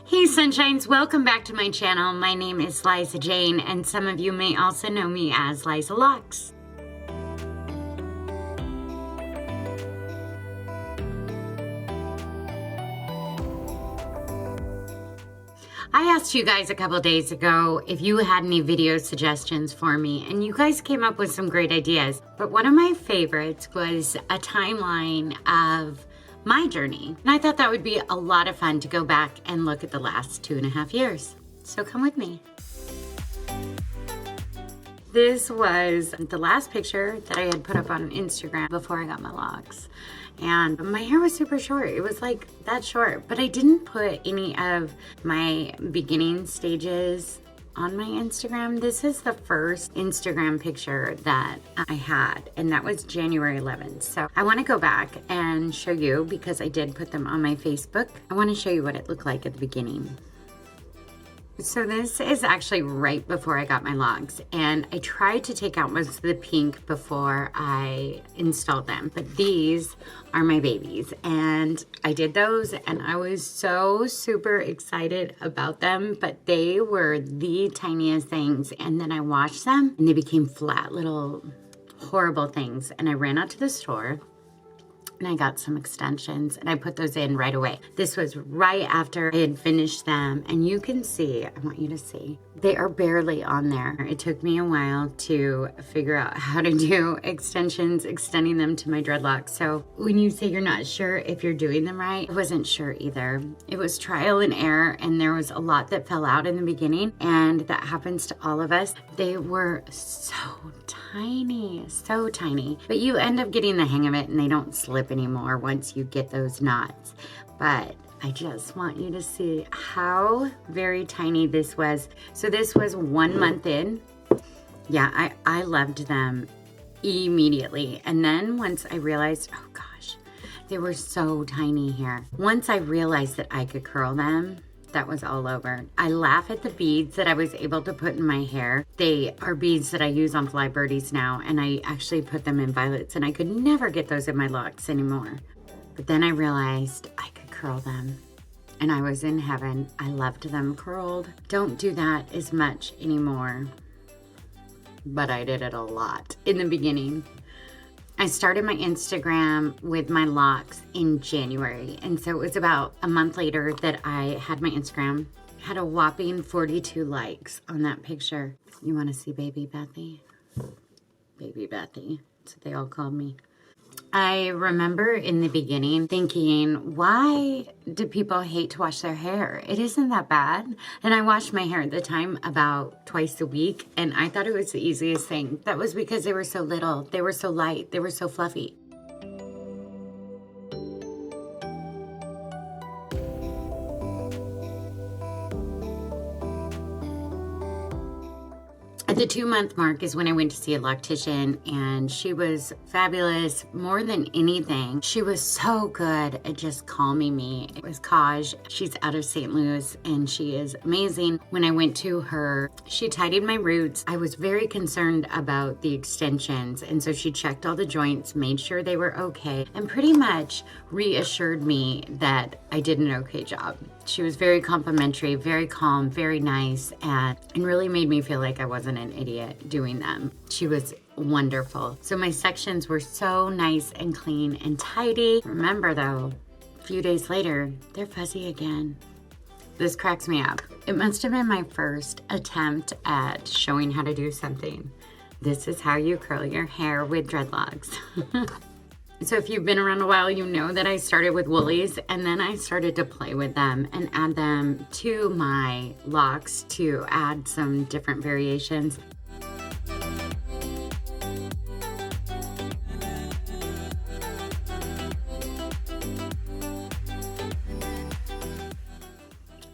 Hey Sunshines, welcome back to my channel. My name is Liza Jane, and some of you may also know me as Liza Locks. I asked you guys a couple days ago if you had any video suggestions for me, and you guys came up with some great ideas. But one of my favorites was a timeline of my journey. And I thought that would be a lot of fun to go back and look at the last 2.5 years. So come with me. This was the last picture that I had put up on Instagram before I got my locks. And my hair was super short. It was like that short, but I didn't put any of my beginning stages on my Instagram. This is the first Instagram picture that I had, and that was January 11th. So I want to go back and show you, because I did put them on my Facebook. I want to show you what it looked like at the beginning. So this is actually right before I got my locks, and I tried to take out most of the pink before I installed them, but these are my babies, and I did those, and I was so super excited about them, but they were the tiniest things, and then I washed them and they became flat little horrible things, and I ran out to the store and I got some extensions and I put those in right away. This was right after I had finished them, and you can see, I want you to see, they are barely on there. It took me a while to figure out how to do extensions, extending them to my dreadlocks. So when you say you're not sure if you're doing them right, I wasn't sure either. It was trial and error, and there was a lot that fell out in the beginning, and that happens to all of us. They were so tiny, but you end up getting the hang of it, and they don't slip anymore once you get those knots. But I just want you to see how very tiny this was. So this was 1 month in. Yeah, I loved them immediately. And then once I realized, oh gosh, they were so tiny here. Once I realized that I could curl them, that was all over. I laugh at the beads that I was able to put in my hair. They are beads that I use on fly birdies now, and I actually put them in violets, and I could never get those in my locks anymore. But then I realized I could curl them, and I was in heaven. I loved them curled. Don't do that as much anymore, but I did it a lot in the beginning. I started my Instagram with my locks in January, and so it was about a month later that I had my Instagram. Had a whopping 42 likes on that picture. You want to see baby Bethy? Baby Bethy, that's what they all called me. I remember in the beginning thinking, why do people hate to wash their hair? It isn't that bad. And I washed my hair at the time about twice a week, and I thought it was the easiest thing. That was because they were so little, they were so light, they were so fluffy. At the 2-month mark is when I went to see a loctician, and she was fabulous. More than anything, she was so good at just calming me. It was Kaj. She's out of St. Louis, and she is amazing. When I went to her, she tidied my roots. I was very concerned about the extensions, and so she checked all the joints, made sure they were okay, and pretty much reassured me that I did an okay job. She was very complimentary, very calm, very nice, and really made me feel like I wasn't an idiot doing them. She was wonderful. So my sections were so nice and clean and tidy. Remember though, a few days later, they're fuzzy again. This cracks me up. It must have been my first attempt at showing how to do something. This is how you curl your hair with dreadlocks. So if you've been around a while, you know that I started with woolies, and then I started to play with them and add them to my locks to add some different variations.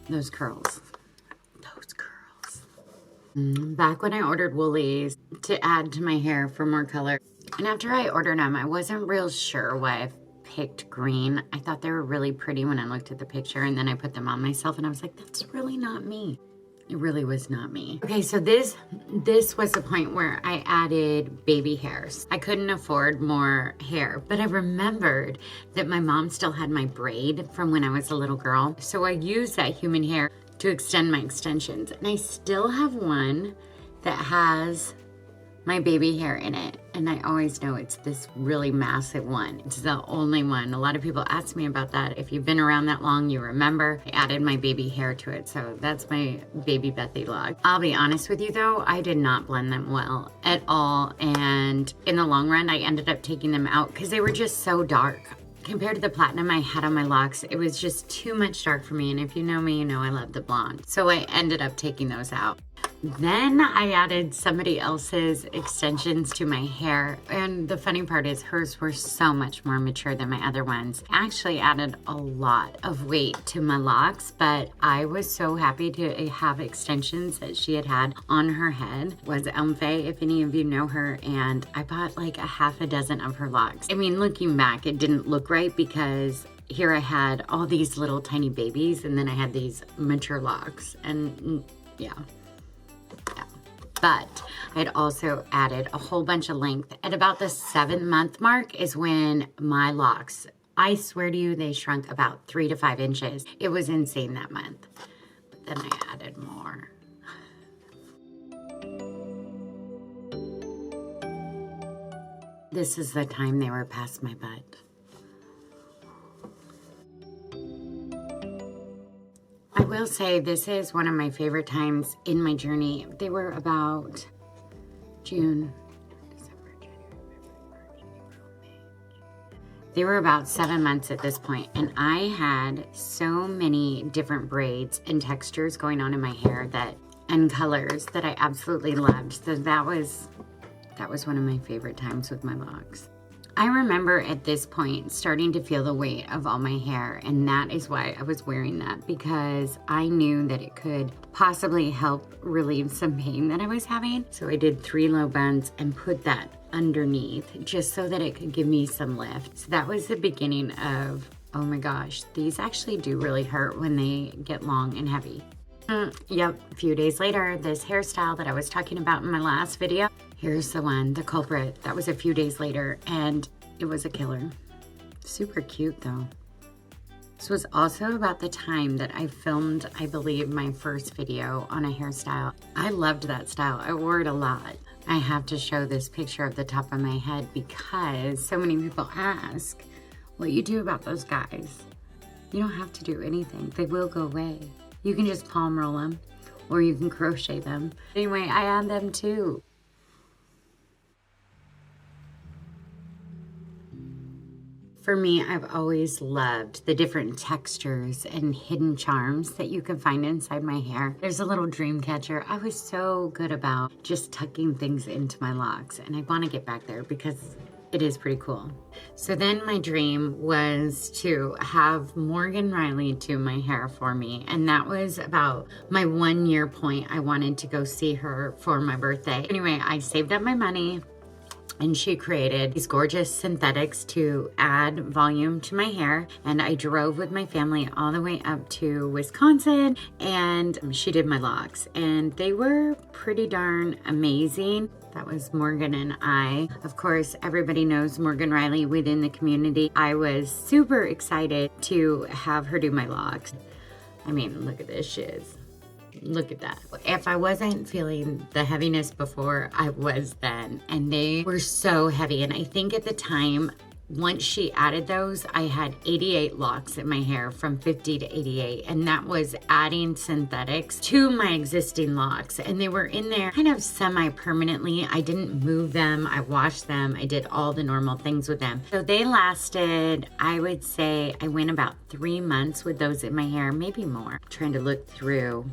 Those curls. Back when I ordered woolies to add to my hair for more color, and after I ordered them, I wasn't real sure why I picked green. I thought they were really pretty when I looked at the picture, and then I put them on myself, and I was like, that's really not me. It really was not me. Okay, so this was the point where I added baby hairs. I couldn't afford more hair, but I remembered that my mom still had my braid from when I was a little girl. So I used that human hair to extend my extensions. And I still have one that has my baby hair in it. And I always know it's this really massive one. It's the only one. A lot of people ask me about that. If you've been around that long, you remember I added my baby hair to it. So that's my baby Bethy lock. I'll be honest with you though, I did not blend them well at all. And in the long run, I ended up taking them out because they were just so dark. Compared to the platinum I had on my locks, it was just too much dark for me. And if you know me, you know I love the blonde. So I ended up taking those out. Then I added somebody else's extensions to my hair. And the funny part is hers were so much more mature than my other ones. I actually added a lot of weight to my locks, but I was so happy to have extensions that she had on her head. Was Elmfae, if any of you know her, and I bought like a half a dozen of her locks. I mean, looking back, it didn't look right because here I had all these little tiny babies and then I had these mature locks, and yeah. But I had also added a whole bunch of length. At about the 7-month mark is when my locks, I swear to you, they shrunk about 3 to 5 inches. It was insane that month. But then I added more. This is the time they were past my butt. I will say this is one of my favorite times in my journey. They were about June, December, January, February, March, April, May. They were about 7 months at this point, and I had so many different braids and textures going on in my hair and colors that I absolutely loved. So that was one of my favorite times with my locks. I remember at this point starting to feel the weight of all my hair, and that is why I was wearing that, because I knew that it could possibly help relieve some pain that I was having. So I did 3 low buns and put that underneath just so that it could give me some lift. So that was the beginning of, oh my gosh, these actually do really hurt when they get long and heavy. Yep, a few days later, this hairstyle that I was talking about in my last video, here's the one, the culprit. That was a few days later, and it was a killer. Super cute though. This was also about the time that I filmed, I believe, my first video on a hairstyle. I loved that style. I wore it a lot. I have to show this picture of the top of my head because so many people ask what you do about those guys. You don't have to do anything. They will go away. You can just palm roll them or you can crochet them. Anyway, I add them too. For me, I've always loved the different textures and hidden charms that you can find inside my hair. There's a little dream catcher. I was so good about just tucking things into my locks, and I want to get back there because it is pretty cool. So then my dream was to have Morgan Riley do my hair for me, and that was about my 1-year point. I wanted to go see her for my birthday. Anyway, I saved up my money, and she created these gorgeous synthetics to add volume to my hair. And I drove with my family all the way up to Wisconsin, and she did my locks, and they were pretty darn amazing. That was Morgan and I. Of course, everybody knows Morgan Riley within the community. I was super excited to have her do my locks. I mean, look at this shiz. Look at that. If I wasn't feeling the heaviness before, I was then. And they were so heavy. And I think at the time, once she added those, I had 88 locks in my hair from 50 to 88. And that was adding synthetics to my existing locks. And they were in there kind of semi-permanently. I didn't move them. I washed them. I did all the normal things with them. So they lasted, I would say, I went about 3 months with those in my hair, maybe more. Trying to look through.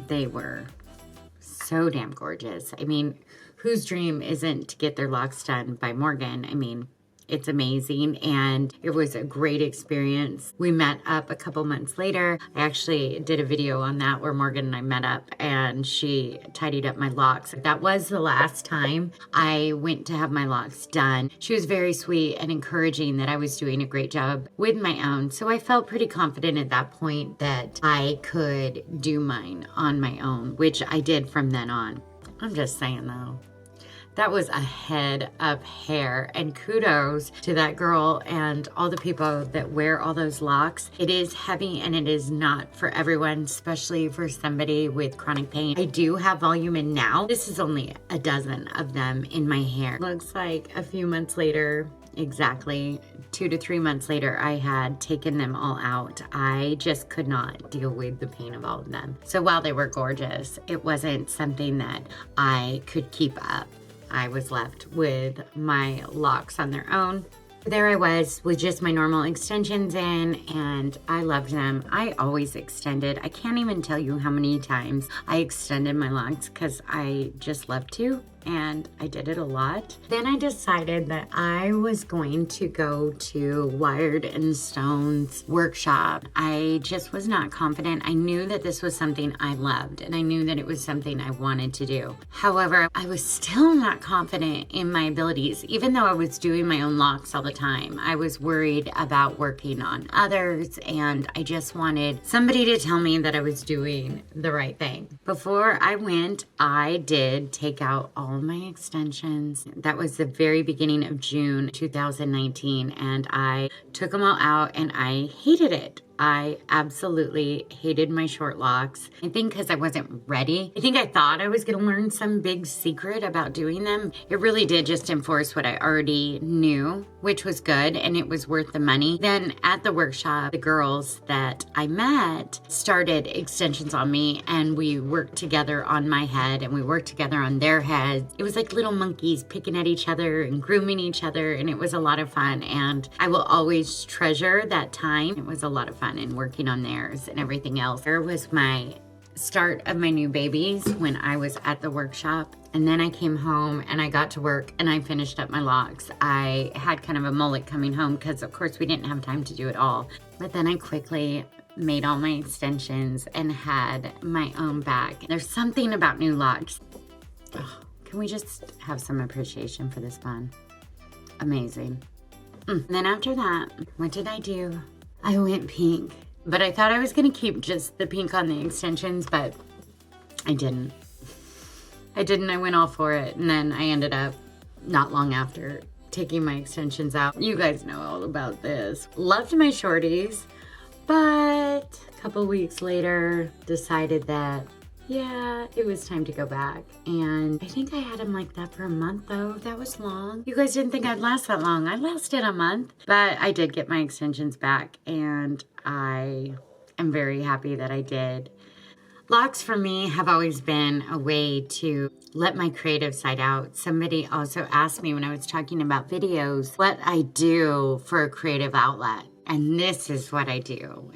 They were so damn gorgeous. I mean, whose dream isn't to get their locks done by Morgan? I mean, It's amazing, and it was a great experience. We met up a couple months later. I actually did a video on that where Morgan and I met up, and she tidied up my locks. That was the last time I went to have my locks done. She was very sweet and encouraging that I was doing a great job with my own, so I felt pretty confident at that point that I could do mine on my own, which I did from then on. I'm just saying though, that was a head of hair, and kudos to that girl and all the people that wear all those locks. It is heavy and it is not for everyone, especially for somebody with chronic pain. I do have volume in now. This is only a dozen of them in my hair. Looks like a few months later, exactly 2 to 3 months later, I had taken them all out. I just could not deal with the pain of all of them. So while they were gorgeous, it wasn't something that I could keep up. I was left with my locks on their own. There I was with just my normal extensions in, and I loved them. I always extended. I can't even tell you how many times I extended my locks because I just love to, and I did it a lot. Then I decided that I was going to go to Wired and Stone's workshop. I just was not confident. I knew that this was something I loved, and I knew that it was something I wanted to do. However, I was still not confident in my abilities, even though I was doing my own locks all the time. I was worried about working on others, and I just wanted somebody to tell me that I was doing the right thing. Before I went, I did take out all my extensions. That was the very beginning of June 2019, and I took them all out, and I hated it. I absolutely hated my short locks. I think because I wasn't ready. I think I thought I was going to learn some big secret about doing them. It really did just enforce what I already knew, which was good, and it was worth the money. Then at the workshop, the girls that I met started extensions on me, and we worked together on my head, and we worked together on their heads. It was like little monkeys picking at each other and grooming each other, and it was a lot of fun, and I will always treasure that time. It was a lot of fun and working on theirs and everything else. There was my start of my new babies when I was at the workshop, and then I came home and I got to work and I finished up my locks. I had kind of a mullet coming home because of course we didn't have time to do it all, but then I quickly made all my extensions and had my own back. There's something about new locks. Oh, can we just have some appreciation for this one? Amazing. And then after that, what did I do? I went pink, but I thought I was going to keep just the pink on the extensions, but I didn't. I went all for it, and then I ended up, not long after, taking my extensions out. You guys know all about this. Loved my shorties, but a couple weeks later, decided that, yeah, it was time to go back. And I think I had them like that for a month though. That was long. You guys didn't think I'd last that long. I lasted a month, but I did get my extensions back, and I am very happy that I did. Locks for me have always been a way to let my creative side out. Somebody also asked me when I was talking about videos what I do for a creative outlet. And this is what I do.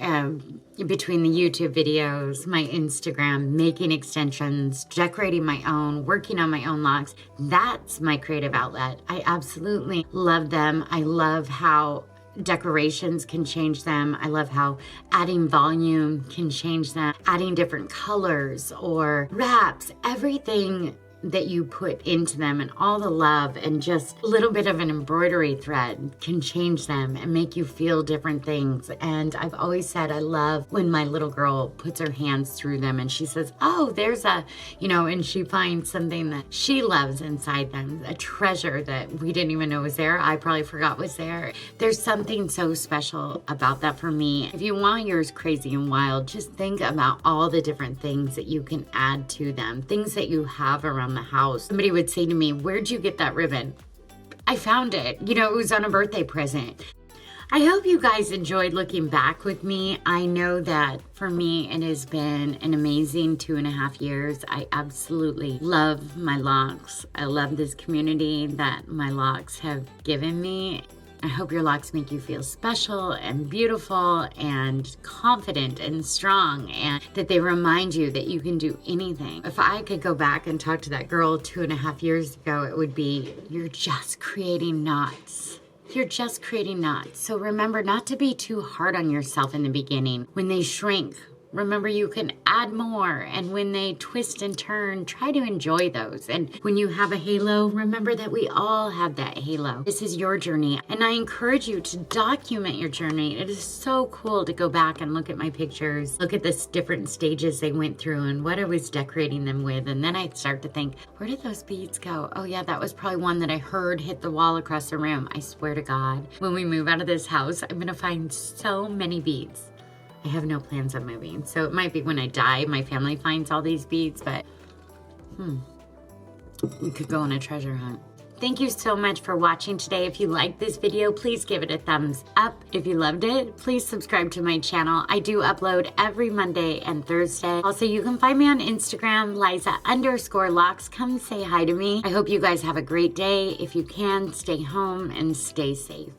Between the YouTube videos, my Instagram, making extensions, decorating my own, working on my own locks, that's my creative outlet. I absolutely love them. I love how decorations can change them. I love how adding volume can change them. Adding different colors or wraps, everything that you put into them and all the love and just a little bit of an embroidery thread can change them and make you feel different things. And I've always said I love when my little girl puts her hands through them and she says, oh, there's a, and she finds something that she loves inside them, a treasure that we didn't even know was there. I probably forgot was there. There's something so special about that for me. If you want yours crazy and wild, just think about all the different things that you can add to them, things that you have around the house. Somebody would say to me, where'd you get that ribbon? I found it. It was on a birthday present. I hope you guys enjoyed looking back with me. I know that for me, it has been an amazing 2.5 years. I absolutely love my locks. I love this community that my locks have given me. I hope your locks make you feel special and beautiful and confident and strong, and that they remind you that you can do anything. If I could go back and talk to that girl 2.5 years ago, it would be, you're just creating knots. You're just creating knots. So remember not to be too hard on yourself in the beginning. When they shrink, remember you can add more. And when they twist and turn, try to enjoy those. And when you have a halo, remember that we all have that halo. This is your journey. And I encourage you to document your journey. It is so cool to go back and look at my pictures, look at the different stages they went through and what I was decorating them with. And then I'd start to think, where did those beads go? Oh yeah, that was probably one that I heard hit the wall across the room. I swear to God, when we move out of this house, I'm gonna find so many beads. I have no plans on moving. So it might be when I die, my family finds all these beads, but we could go on a treasure hunt. Thank you so much for watching today. If you liked this video, please give it a thumbs up. If you loved it, please subscribe to my channel. I do upload every Monday and Thursday. Also, you can find me on Instagram, Liza_locs. Come say hi to me. I hope you guys have a great day. If you can, stay home and stay safe.